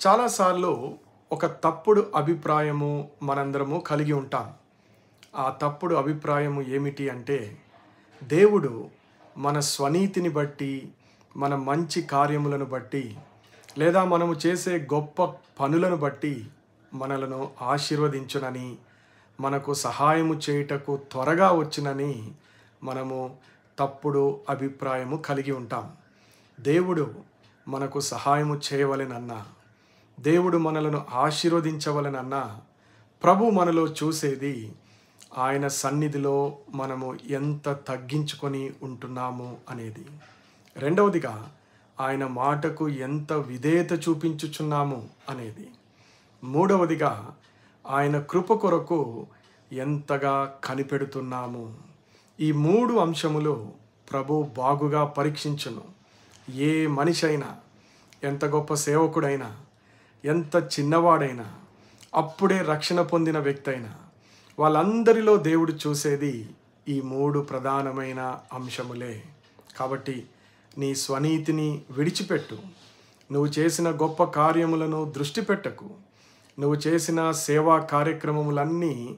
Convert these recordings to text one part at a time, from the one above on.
చాలాసార్లు ఒక తప్పుడు అభిప్రాయము మనందరము కలిగి ఉంటాం. ఆ తప్పుడు అభిప్రాయము ఏమిటి అంటే, దేవుడు మన స్వనీతిని బట్టి, మన మంచి కార్యములను బట్టి, లేదా మనము చేసే గొప్ప పనులను బట్టి మనలను ఆశీర్వదించునని, మనకు సహాయము చేయుటకు త్వరగా వచ్చునని మనము తప్పుడు అభిప్రాయము కలిగి ఉంటాం. దేవుడు మనకు సహాయము చేయవలెనన్నా, దేవుడు మనలను ఆశీర్వదించవలెనన్నా, ప్రభు మనలో చూసేది ఆయన సన్నిధిలో మనము ఎంత తగ్గించుకొని ఉంటున్నాము అనేది. రెండవదిగా ఆయన మాటకు ఎంత విధేయత చూపించుచున్నాము అనేది. మూడవదిగా ఆయన కృప కొరకు ఎంతగా కనిపెడుతున్నాము. ఈ మూడు అంశములు ప్రభు బాగుగా పరీక్షించును. ఏ మనిషి అయినా, ఎంత గొప్ప సేవకుడైనా, ఎంత చిన్నవాడైనా, అప్పుడే రక్షణ పొందిన వ్యక్తి అయినా, వాళ్ళందరిలో దేవుడు చూసేది ఈ మూడు ప్రధానమైన అంశములే. కాబట్టి నీ స్వనీతిని విడిచిపెట్టు. నువ్వు చేసిన గొప్ప కార్యములను దృష్టి పెట్టకు. నువ్వు చేసిన సేవా కార్యక్రమములన్నీ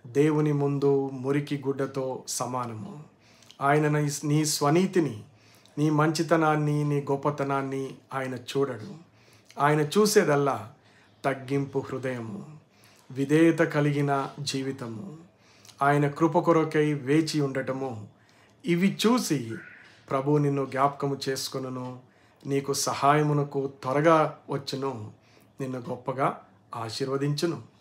దేవుని ముందు మురికి గుడ్డతో సమానము. ఆయన నీ స్వనీతిని, నీ మంచితనాన్ని, నీ గొప్పతనాన్ని ఆయన చూడడు. ఆయన చూసేదల్లా తగ్గింపు హృదయము, విధేయత కలిగిన జీవితము, ఆయన కృప కొరకై వేచి ఉండటము. ఇవి చూసి ప్రభు నిన్ను జ్ఞాపకము చేసుకొనును, నీకు సహాయమునకు త్వరగా వచ్చును, నిన్ను గొప్పగా ఆశీర్వదించును.